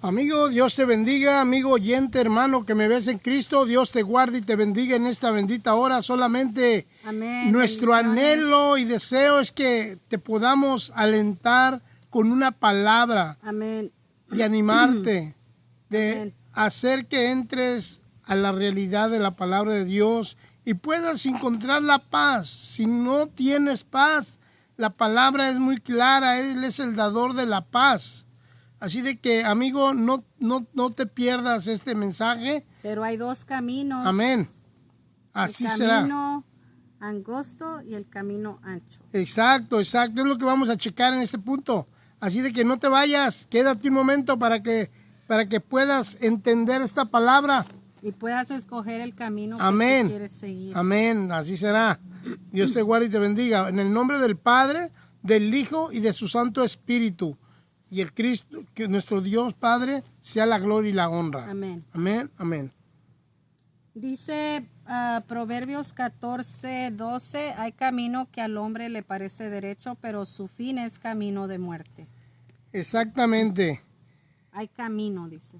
Amigo, Dios te bendiga, amigo oyente, hermano que me ves en Cristo, Dios te guarde y te bendiga en esta bendita hora. Solamente Amén. Nuestro anhelo y deseo es que te podamos alentar con una palabra. Amén. Y animarte de Amén. hacer que entres a la realidad de la palabra de Dios y puedas encontrar la paz. Si no tienes paz, la palabra es muy clara, Él es el dador de la paz. Así de que, amigo, no te pierdas este mensaje. Pero hay dos caminos. Amén. Así será. El camino angosto y el camino ancho. Exacto. Es lo que vamos a checar en este punto. Así de que no te vayas, quédate un momento para que puedas entender esta palabra. Y puedas escoger el camino Amén. que tú quieres seguir. Amén, así será. Dios te guarde y te bendiga. En el nombre del Padre, del Hijo y de su Santo Espíritu. Y el Cristo, que nuestro Dios Padre, sea la gloria y la honra. Amén. Amén, amén. Dice Proverbios 14:12, hay camino que al hombre le parece derecho, pero su fin es camino de muerte. Exactamente. Hay camino, dice.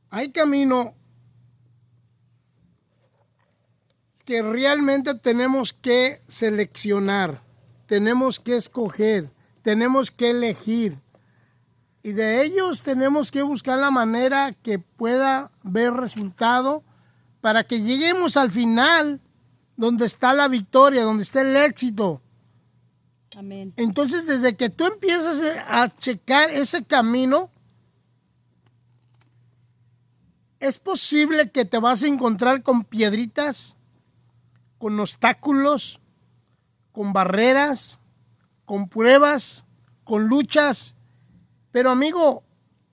Hay camino que realmente tenemos que seleccionar, tenemos que escoger, tenemos que elegir. Y de ellos tenemos que buscar la manera que pueda ver resultado para que lleguemos al final donde está la victoria, donde está el éxito. Amén. Entonces, desde que tú empiezas a checar ese camino, es posible que te vas a encontrar con piedritas, con obstáculos, con barreras, con pruebas, con luchas. Pero amigo,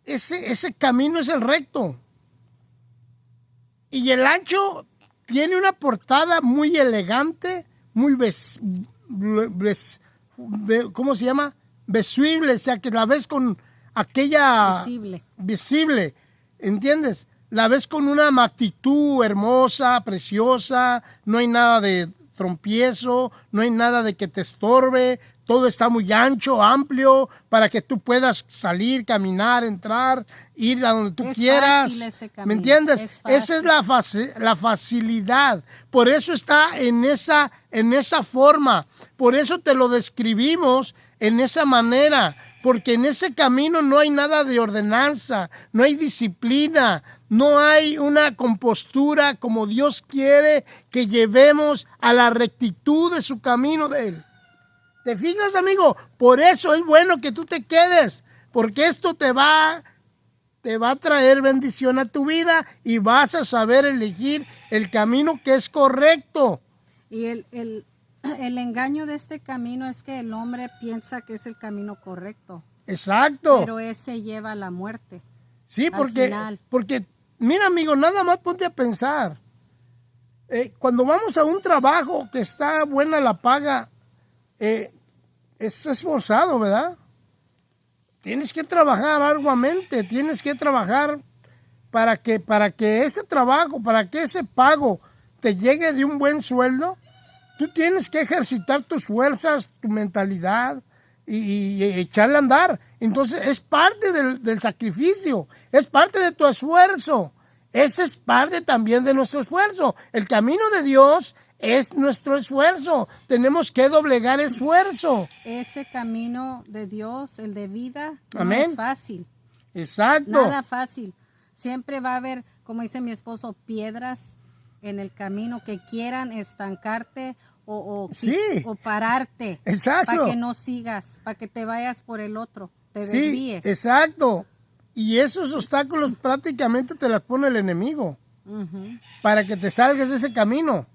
ese camino es el recto. Y el ancho tiene una portada muy elegante, muy ¿cómo se llama? Visible, o sea, que la ves con aquella... Visible, ¿entiendes? La ves con una actitud hermosa, preciosa, no hay nada de trompiezo, no hay nada de que te estorbe, todo está muy ancho, amplio, para que tú puedas salir, caminar, entrar, ir a donde tú quieras. Fácil ese camino. ¿Me entiendes? Esa es la facilidad. Por eso está en esa forma. Por eso te lo describimos en esa manera. Porque en ese camino no hay nada de ordenanza, no hay disciplina, no hay una compostura como Dios quiere que llevemos a la rectitud de su camino de Él. ¿Te fijas, amigo? Por eso es bueno que tú te quedes, porque esto te va a traer bendición a tu vida y vas a saber elegir el camino que es correcto. Y el engaño de este camino es que el hombre piensa que es el camino correcto. Exacto. Pero ese lleva a la muerte. Sí, porque mira, amigo, nada más ponte a pensar. Cuando vamos a un trabajo que está buena la paga, es esforzado, ¿verdad? Tienes que trabajar arduamente, tienes que trabajar para que ese trabajo, para que ese pago te llegue de un buen sueldo. Tú tienes que ejercitar tus fuerzas, tu mentalidad y echarle a andar. Entonces es parte del sacrificio, es parte de tu esfuerzo. Ese es parte también de nuestro esfuerzo. El camino de Dios es nuestro esfuerzo. Tenemos que doblegar esfuerzo. Ese camino de Dios, el de vida, Amén. No es fácil. Exacto. Nada fácil. Siempre va a haber, como dice mi esposo, piedras en el camino que quieran estancarte o pararte. Exacto. Para que no sigas, para que te vayas por el otro, te desvíes. Sí, exacto. Y esos obstáculos prácticamente te las pone el enemigo. Para que te salgas de ese camino,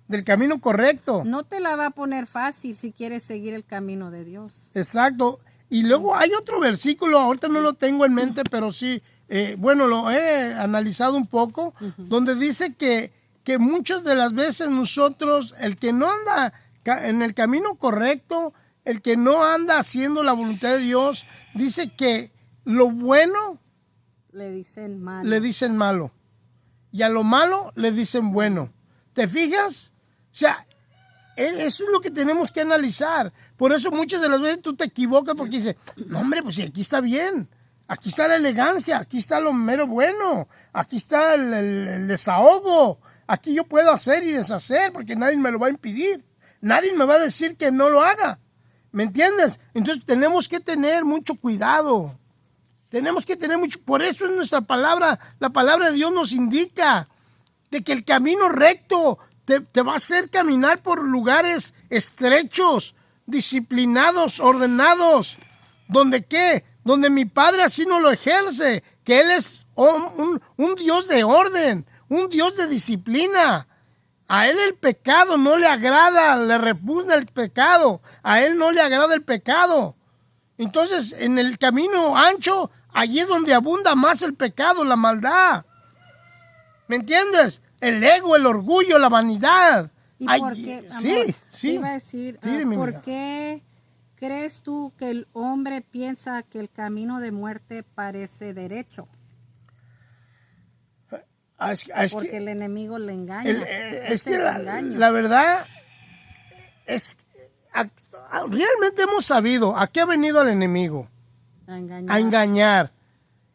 del camino correcto. No te la va a poner fácil si quieres seguir el camino de Dios. Exacto. Y luego hay otro versículo, ahorita no lo tengo en mente, pero sí, lo he analizado un poco, donde dice que muchas de las veces nosotros, el que no anda en el camino correcto, el que no anda haciendo la voluntad de Dios, dice que lo bueno le dicen malo. Y a lo malo le dicen bueno. ¿Te fijas? O sea, eso es lo que tenemos que analizar. Por eso muchas de las veces tú te equivocas porque dices, no hombre, pues si aquí está bien. Aquí está la elegancia, aquí está lo mero bueno, aquí está el desahogo, aquí yo puedo hacer y deshacer porque nadie me lo va a impedir, nadie me va a decir que no lo haga, ¿me entiendes? Entonces tenemos que tener mucho cuidado, por eso es nuestra palabra, la palabra de Dios nos indica de que el camino recto te va a hacer caminar por lugares estrechos, disciplinados, ordenados, ¿donde qué? Donde mi Padre así no lo ejerce, que Él es un Dios de orden, un Dios de disciplina. A Él el pecado no le agrada, le repugna el pecado, a Él no le agrada el pecado. Entonces, en el camino ancho, allí es donde abunda más el pecado, la maldad. ¿Me entiendes? El ego, el orgullo, la vanidad. ¿Y por qué, amor? Sí. Te iba a decir, ¿por qué crees tú que el hombre piensa que el camino de muerte parece derecho? Porque el enemigo le engaña. Es que la verdad es realmente hemos sabido a qué ha venido el enemigo. A engañar.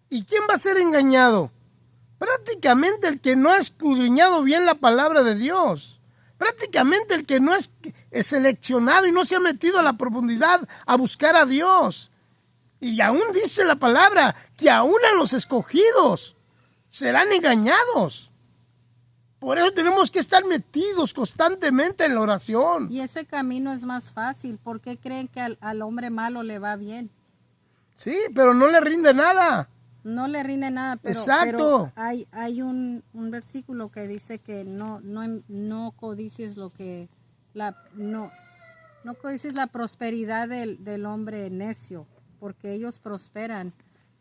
¿Y quién va a ser engañado? Prácticamente el que no ha escudriñado bien la palabra de Dios. Prácticamente el que no es seleccionado y no se ha metido a la profundidad a buscar a Dios. Y aún dice la palabra que aún a los escogidos serán engañados. Por eso tenemos que estar metidos constantemente en la oración. Y ese camino es más fácil. ¿Por qué creen que al hombre malo le va bien? Sí, pero no le rinde nada. No le rinde nada, pero, exacto. Pero hay un versículo que dice que no codicies lo que no codicies la prosperidad del hombre necio, porque ellos prosperan,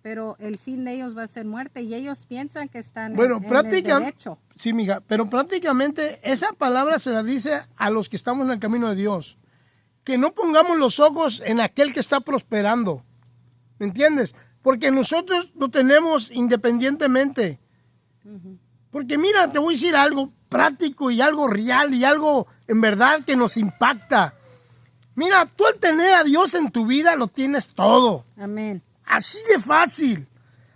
pero el fin de ellos va a ser muerte y ellos piensan que están en el derecho. Sí, mija, pero prácticamente esa palabra se la dice a los que estamos en el camino de Dios, que no pongamos los ojos en aquel que está prosperando, ¿me entiendes? Porque nosotros lo tenemos independientemente. Porque mira, te voy a decir algo práctico y algo real y algo en verdad que nos impacta. Mira, tú al tener a Dios en tu vida lo tienes todo. Amén. Así de fácil.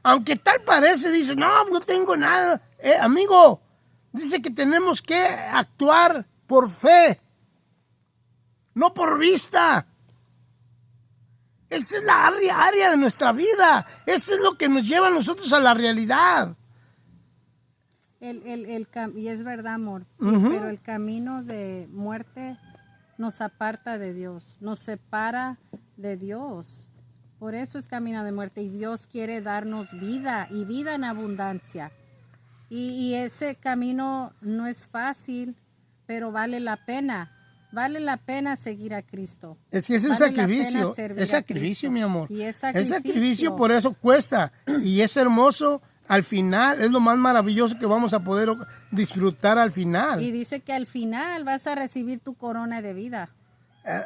Aunque tal parece, dice, no tengo nada. Amigo, dice que tenemos que actuar por fe, no por vista. Esa es la área de nuestra vida. Eso es lo que nos lleva a nosotros a la realidad. Y es verdad, amor. Pero el camino de muerte nos aparta de Dios, nos separa de Dios. Por eso es camino de muerte. Y Dios quiere darnos vida y vida en abundancia. Y ese camino no es fácil, pero vale la pena. Vale la pena seguir a Cristo. Es que es un sacrificio. Es sacrificio, mi amor. Y es sacrificio. Es sacrificio, por eso cuesta. Y es hermoso. Al final, es lo más maravilloso que vamos a poder disfrutar al final. Y dice que al final vas a recibir tu corona de vida.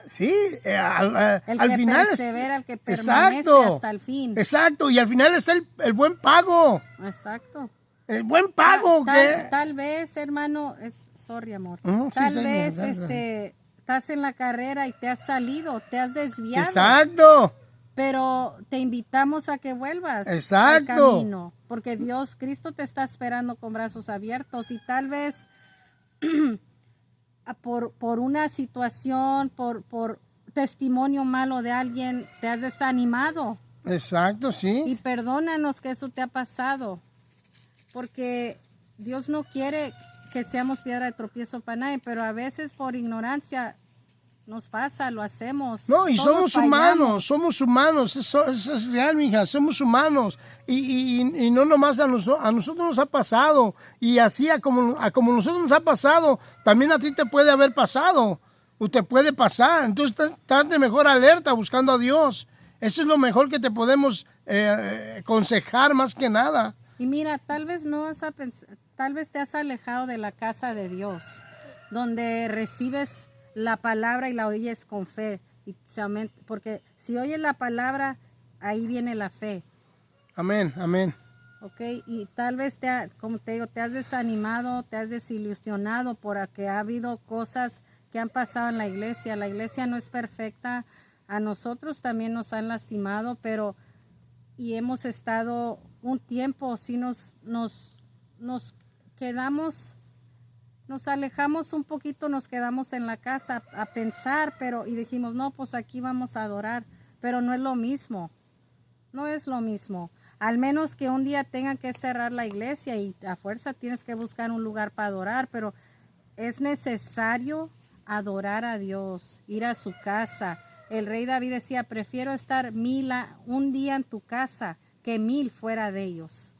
Sí, el al que final persevera, el que permanece hasta el fin. Exacto, y al final está el buen pago. Exacto. El buen pago. Tal vez, hermano, sorry, amor. Tal vez estás en la carrera y te has salido, te has desviado. Exacto. Pero te invitamos a que vuelvas al camino, porque Cristo te está esperando con brazos abiertos y tal vez por una situación, por testimonio malo de alguien, te has desanimado. Exacto, sí. Y perdónanos que eso te ha pasado, porque Dios no quiere que seamos piedra de tropiezo para nadie, pero a veces por ignorancia nos pasa, lo hacemos. No, y todos somos humanos, eso es real, mija, somos humanos. Y no nomás a nosotros nos ha pasado, y así a como nosotros nos ha pasado, también a ti te puede haber pasado, o te puede pasar. Entonces, estate mejor alerta buscando a Dios. Eso es lo mejor que te podemos aconsejar más que nada. Y mira, tal vez te has alejado de la casa de Dios, donde recibes la palabra y la oyes con fe, porque si oyes la palabra, ahí viene la fe. Amén, amén. Ok, y tal vez como te digo, te has desanimado, te has desilusionado porque ha habido cosas que han pasado en la iglesia. La iglesia no es perfecta, a nosotros también nos han lastimado, pero y hemos estado un tiempo, sí nos quedamos, nos alejamos un poquito, nos quedamos en la casa a pensar, y dijimos, no, pues aquí vamos a adorar, pero no es lo mismo, no es lo mismo. Al menos que un día tengan que cerrar la iglesia y a fuerza tienes que buscar un lugar para adorar, pero es necesario adorar a Dios, ir a su casa. El rey David decía, prefiero estar un día en tu casa que 1000 fuera de ellos.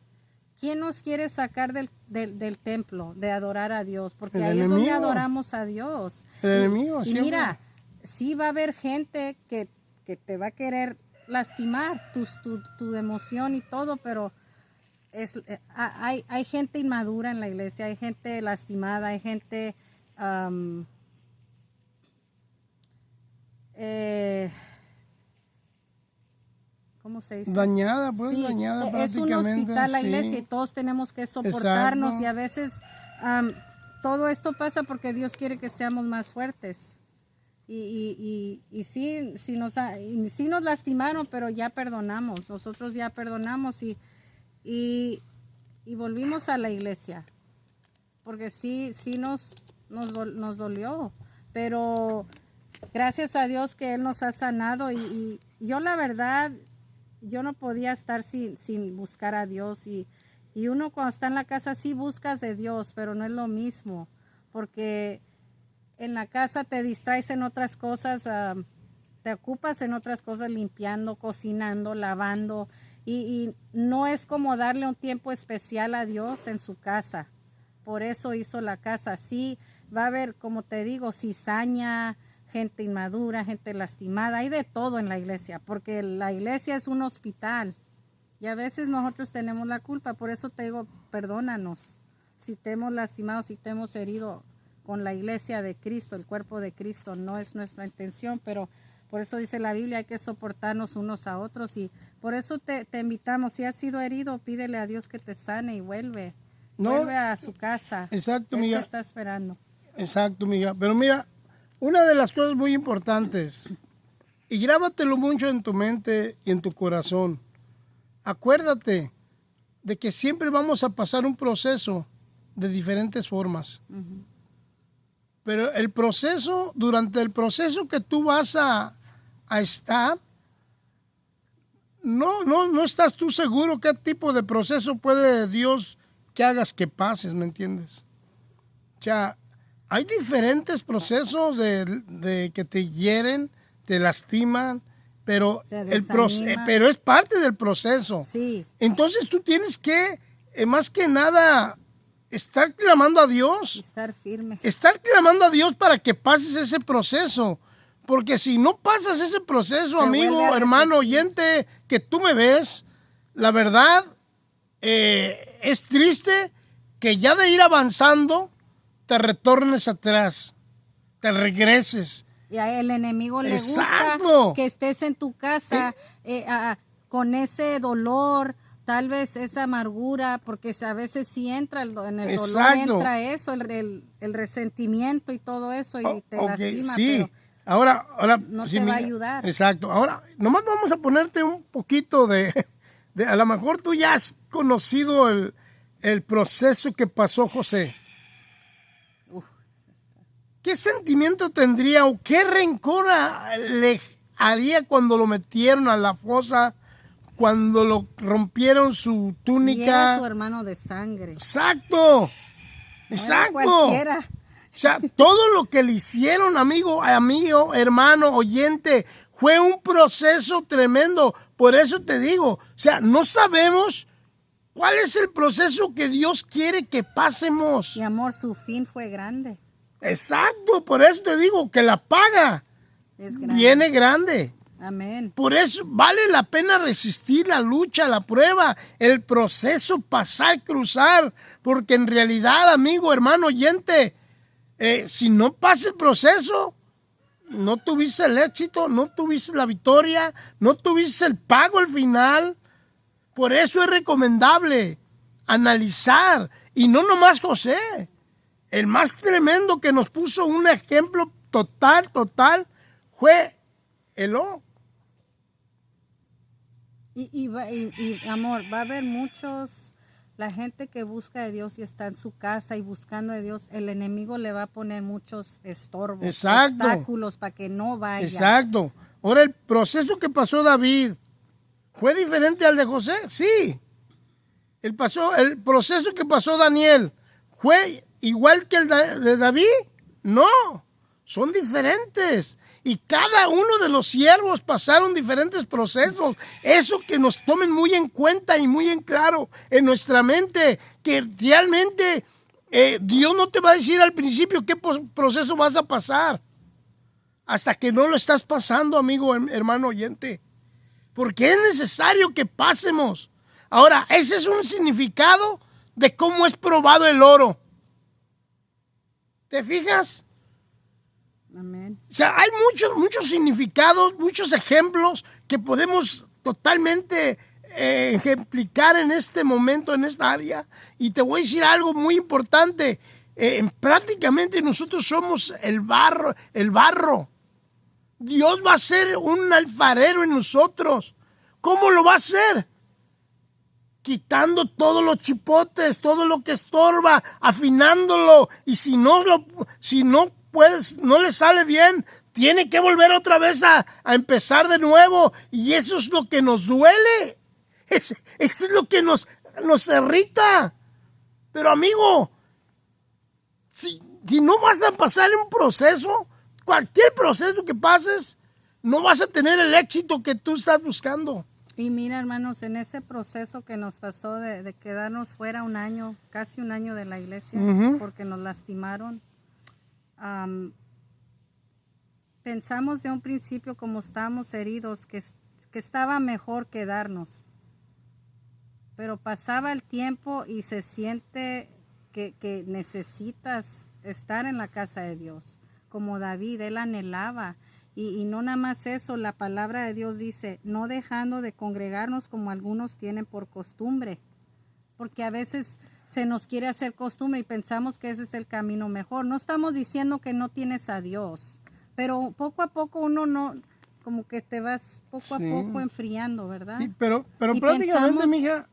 ¿Quién nos quiere sacar del templo, de adorar a Dios? Porque ahí es donde adoramos a Dios. El enemigo, y mira, sí va a haber gente que te va a querer lastimar tu emoción y todo, pero hay gente inmadura en la iglesia, hay gente lastimada, hay gente ¿cómo se dice? Dañada, pues, sí, dañada es un hospital la iglesia y todos tenemos que soportarnos. Exacto. Y a veces todo esto pasa porque Dios quiere que seamos más fuertes. Y sí nos lastimaron, pero ya perdonamos, nosotros ya perdonamos y volvimos a la iglesia, porque sí nos dolió, pero gracias a Dios que Él nos ha sanado y yo la verdad, yo no podía estar sin buscar a Dios y uno cuando está en la casa sí buscas de Dios, pero no es lo mismo, porque en la casa te distraes en otras cosas, te ocupas en otras cosas, limpiando, cocinando, lavando, y no es como darle un tiempo especial a Dios en su casa. Por eso hizo la casa. Sí, va a haber, como te digo, cizaña, gente inmadura, gente lastimada, hay de todo en la iglesia, porque la iglesia es un hospital y a veces nosotros tenemos la culpa. Por eso te digo, perdónanos si te hemos lastimado, si te hemos herido con la iglesia de Cristo, el cuerpo de Cristo. No es nuestra intención, pero por eso dice la Biblia, hay que soportarnos unos a otros, y por eso te invitamos, si has sido herido, pídele a Dios que te sane y vuelve a su casa. Exacto, Él mija. te está esperando. Exacto, mija. Pero mira, una de las cosas muy importantes, y grábatelo mucho en tu mente y en tu corazón, acuérdate de que siempre vamos a pasar un proceso de diferentes formas. Uh-huh. Pero durante el proceso que tú vas a estar, no estás tú seguro qué tipo de proceso puede Dios que hagas que pases, ¿me entiendes? O sea, hay diferentes procesos de que te hieren, te lastiman, pero pero es parte del proceso. Sí. Entonces tú tienes que, más que nada, estar clamando a Dios. Estar firme. Estar clamando a Dios para que pases ese proceso. Porque si no pasas ese proceso, amigo, hermano, oyente, que tú me ves, la verdad, es triste que ya de ir avanzando, te retornes atrás, te regreses. Y a el enemigo le Exacto. gusta que estés en tu casa con ese dolor, tal vez esa amargura, porque a veces sí entra en el Exacto. dolor, entra eso, el resentimiento y todo eso, y te lastima, sí. pero ahora no sí, te va a ayudar. Exacto. Ahora, nomás vamos a ponerte un poquito de a lo mejor tú ya has conocido el proceso que pasó José. ¿Qué sentimiento tendría o qué rencor le haría cuando lo metieron a la fosa, cuando lo rompieron su túnica? Y era su hermano de sangre. Exacto. Cualquiera. O sea, todo lo que le hicieron, amigo, hermano, oyente, fue un proceso tremendo. Por eso te digo, o sea, no sabemos cuál es el proceso que Dios quiere que pasemos. Y amor, su fin fue grande. Exacto, por eso te digo que la paga viene grande. Amén. Por eso vale la pena resistir la lucha, la prueba, el proceso, pasar, cruzar, porque en realidad, amigo, hermano, oyente, si no pasa el proceso, no tuviste el éxito, no tuviste la victoria, no tuviste el pago al final. Por eso es recomendable analizar, y no nomás José. El más tremendo que nos puso un ejemplo total, fue Enoc. Y, amor, va a haber muchos, la gente que busca de Dios y está en su casa y buscando de Dios, el enemigo le va a poner muchos estorbos, Exacto. obstáculos para que no vaya. Exacto. Ahora, el proceso que pasó David, ¿fue diferente al de José? Sí. El proceso que pasó Daniel, ¿fue igual que el de David? No, son diferentes. Y cada uno de los siervos pasaron diferentes procesos. Eso que nos tomen muy en cuenta y muy en claro en nuestra mente, que realmente Dios no te va a decir al principio qué proceso vas a pasar, hasta que no lo estás pasando, amigo, hermano oyente. Porque es necesario que pasemos. Ahora, ese es un significado de cómo es probado el oro. ¿Te fijas? Amén. O sea, hay muchos significados, muchos ejemplos que podemos totalmente ejemplificar en este momento, en esta área. Y te voy a decir algo muy importante. Prácticamente nosotros somos el barro. Dios va a ser un alfarero en nosotros. ¿Cómo lo va a hacer? Quitando todos los chipotes, todo lo que estorba, afinándolo. Y si no le sale bien, tiene que volver otra vez a empezar de nuevo. Y eso es lo que nos duele. Eso es lo que nos irrita. Pero amigo, si no vas a pasar un proceso, cualquier proceso que pases, no vas a tener el éxito que tú estás buscando. Y mira, hermanos, en ese proceso que nos pasó de quedarnos fuera un año, casi un año de la iglesia, porque nos lastimaron, pensamos de un principio, como estábamos heridos, que estaba mejor quedarnos. Pero pasaba el tiempo y se siente que necesitas estar en la casa de Dios. Como David, él anhelaba. Y no nada más eso, la palabra de Dios dice, no dejando de congregarnos como algunos tienen por costumbre. Porque a veces se nos quiere hacer costumbre y pensamos que ese es el camino mejor. No estamos diciendo que no tienes a Dios, pero poco a poco uno no, como que te vas poco a poco enfriando, ¿verdad? Sí, pero prácticamente, mija,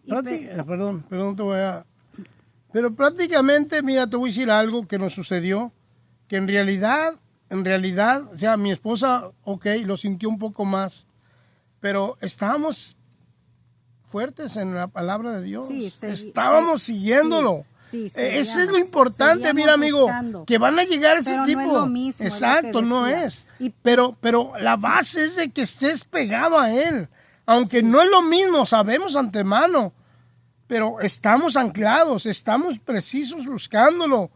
perdón, te voy a... Pero prácticamente, mira, te voy a decir algo que nos sucedió, que en realidad, o sea, mi esposa, lo sintió un poco más, pero estábamos fuertes en la palabra de Dios. Sí, estábamos siguiéndolo. Sí, eso es lo importante, mira, amigo, buscando. Que van a llegar ese pero tipo. No es lo mismo, exacto, no es. Pero la base es de que estés pegado a Él. Aunque no es lo mismo, sabemos antemano, pero estamos anclados, estamos precisos buscándolo.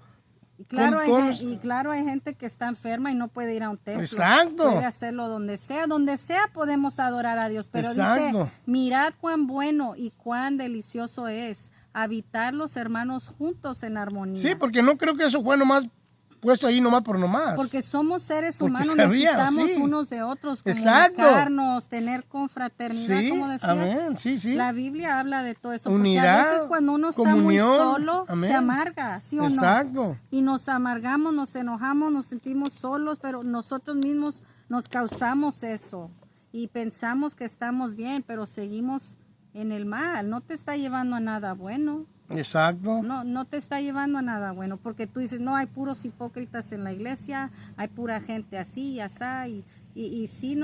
Y claro, hay gente que está enferma y no puede ir a un templo. Exacto. Puede hacerlo donde sea podemos adorar a Dios. Pero dice, mirad cuán bueno y cuán delicioso es habitar los hermanos juntos en armonía. Sí, porque no creo que eso fue nomás puesto ahí nomás por nomás. Porque somos seres humanos, necesitamos unos de otros, comunicarnos, tener confraternidad, como decías. Amén. Sí. La Biblia habla de todo eso. Unidad, porque a veces cuando uno está comunión, muy solo, amén. Se amarga, ¿sí o no? Exacto. Y nos amargamos, nos enojamos, nos sentimos solos, pero nosotros mismos nos causamos eso. Y pensamos que estamos bien, pero seguimos en el mal. No te está llevando a nada bueno. Exacto. No te está llevando a nada bueno, porque tú dices, no, hay puros hipócritas en la iglesia, hay pura gente así y así, y sí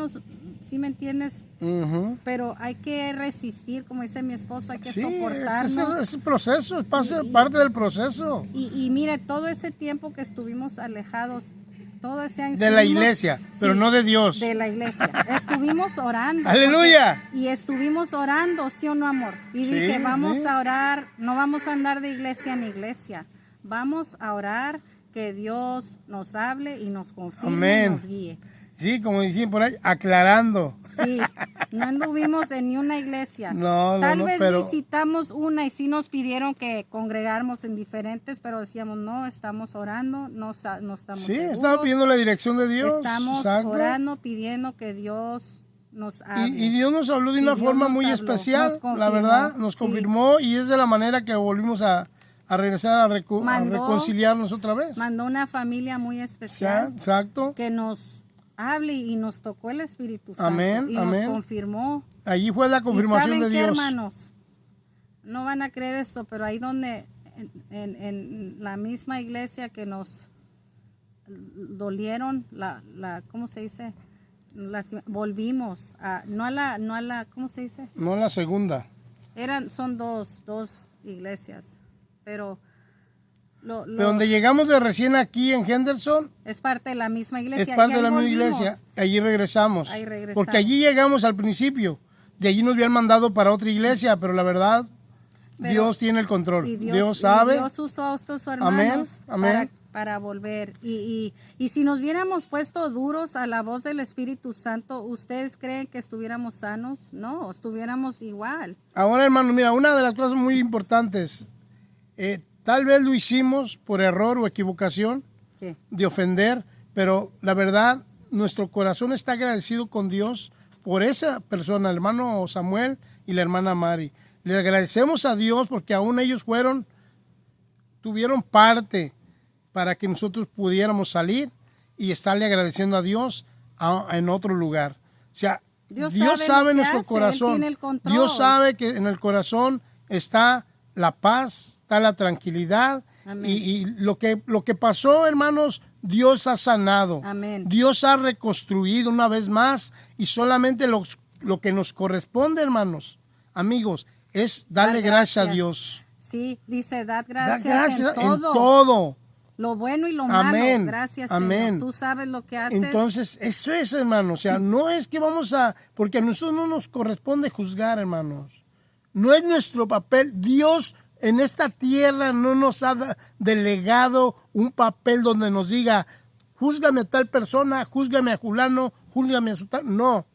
me entiendes, pero hay que resistir, como dice mi esposo, hay que soportarnos. Ese proceso, es parte del proceso. Y mire, todo ese tiempo que estuvimos alejados, todo ese año. De la iglesia, pero no de Dios. De la iglesia. Estuvimos orando. ¡Aleluya! Y estuvimos orando, ¿sí o no, amor? Y dije, vamos a orar, no vamos a andar de iglesia en iglesia. Vamos a orar que Dios nos hable y nos confirme y nos guíe. Sí, como decían por ahí, aclarando. Sí, no anduvimos en ni una iglesia. Tal vez visitamos una y sí nos pidieron que congregáramos en diferentes, pero decíamos, no, estamos orando, no estamos seguros. Estamos pidiendo la dirección de Dios. Estamos orando, pidiendo que Dios nos hable. Y Dios nos habló de una forma muy especial, la verdad, nos confirmó y es de la manera que volvimos a regresar a reconciliarnos otra vez. Mandó una familia muy especial. Exacto. Que nos hable y nos tocó el Espíritu Santo. Amén, y amén. nos confirmó. Allí fue la confirmación ¿Y saben de qué, Dios. hermanos? No van a creer esto, pero ahí donde, en la misma iglesia que nos dolieron, ¿cómo se dice? Volvimos a, no a la, ¿cómo se dice? No la segunda. Son dos iglesias, pero Pero donde llegamos de recién aquí en Henderson, es parte de la misma iglesia. es parte y de la ahí misma volvimos. iglesia. Allí regresamos. Ahí regresamos. Porque allí llegamos al principio. De allí nos habían mandado para otra iglesia, pero la verdad, Dios tiene el control. Y Dios sabe. Y Dios usó a estos hermanos Amén. para volver. Y si nos hubiéramos puesto duros a la voz del Espíritu Santo, ¿ustedes creen que estuviéramos sanos? No, estuviéramos igual. Ahora, hermano, mira, una de las cosas muy importantes, tal vez lo hicimos por error o equivocación ¿Qué? de ofender, pero la verdad, nuestro corazón está agradecido con Dios por esa persona, el hermano Samuel y la hermana Mari. Le agradecemos a Dios porque aún ellos tuvieron parte para que nosotros pudiéramos salir y estarle agradeciendo a Dios en otro lugar. O sea, Dios sabe nuestro corazón. Él tiene el control. Dios sabe que en el corazón está la paz, está la tranquilidad. Y lo que pasó, hermanos, Dios ha sanado. Amén. Dios ha reconstruido una vez más y solamente lo que nos corresponde, hermanos, amigos, es darle gracias a Dios. Sí, dice, dad Dar gracias en todo. Lo bueno y lo malo. Amén. Gracias, Amén. Señor. Tú sabes lo que haces. Entonces, eso es, hermano. O sea, no es que porque a nosotros no nos corresponde juzgar, hermanos. No es nuestro papel. Dios en esta tierra no nos ha delegado un papel donde nos diga, júzgame a tal persona, júzgame a fulano, júzgame a su tal. No.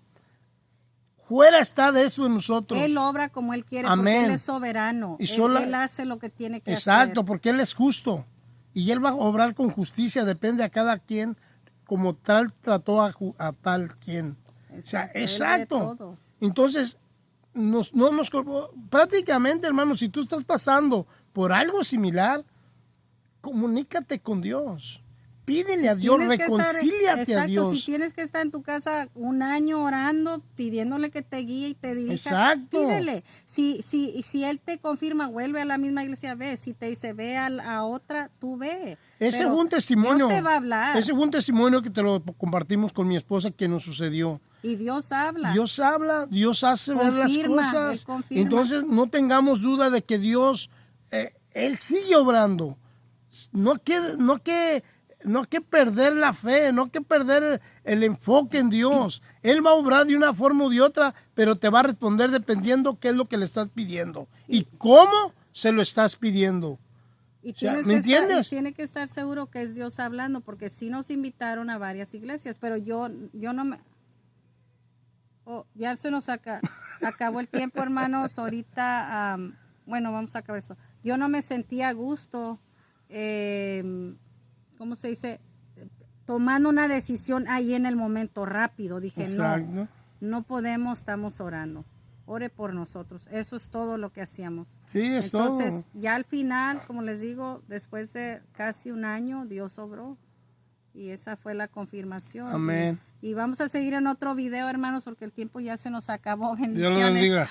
Fuera está de eso en nosotros. Él obra como Él quiere. Amén. Porque Él es soberano. Él hace lo que tiene que hacer. Exacto, porque Él es justo. Y Él va a obrar con justicia, depende a cada quien, como tal trató a tal quien. Exacto. O sea, Él exacto. ve todo. Entonces, prácticamente, hermano, si tú estás pasando por algo similar, comunícate con Dios. Pídele a Dios, reconcíliate a Dios. Si tienes que estar en tu casa un año orando, pidiéndole que te guíe y te dirija, exacto. pídele. Si Él te confirma, vuelve a la misma iglesia, ve. Si te dice, ve a otra, tú ve. Ese fue un testimonio. Dios te va a hablar. Ese fue un testimonio que te lo compartimos con mi esposa que nos sucedió. Y Dios habla. Dios habla, Dios hace ver las cosas. Él confirma. Entonces no tengamos duda de que Dios, Él sigue obrando. No que perder la fe, no que perder el enfoque en Dios. Él va a obrar de una forma u de otra, pero te va a responder dependiendo qué es lo que le estás pidiendo y cómo se lo estás pidiendo. Y ¿me entiendes? Tiene que estar seguro que es Dios hablando, porque sí nos invitaron a varias iglesias, pero yo no me... Oh, ya se nos acabó el tiempo, hermanos. Ahorita, bueno, vamos a acabar eso. Yo no me sentía a gusto, ¿cómo se dice? Tomando una decisión ahí en el momento rápido. Dije, exacto. no podemos, estamos orando. Ore por nosotros. Eso es todo lo que hacíamos. Sí, es todo. Entonces, ya al final, como les digo, después de casi un año, Dios obró. Y esa fue la confirmación. Amén. Y vamos a seguir en otro video, hermanos, porque el tiempo ya se nos acabó. Dios Bendiciones. lo bendiga.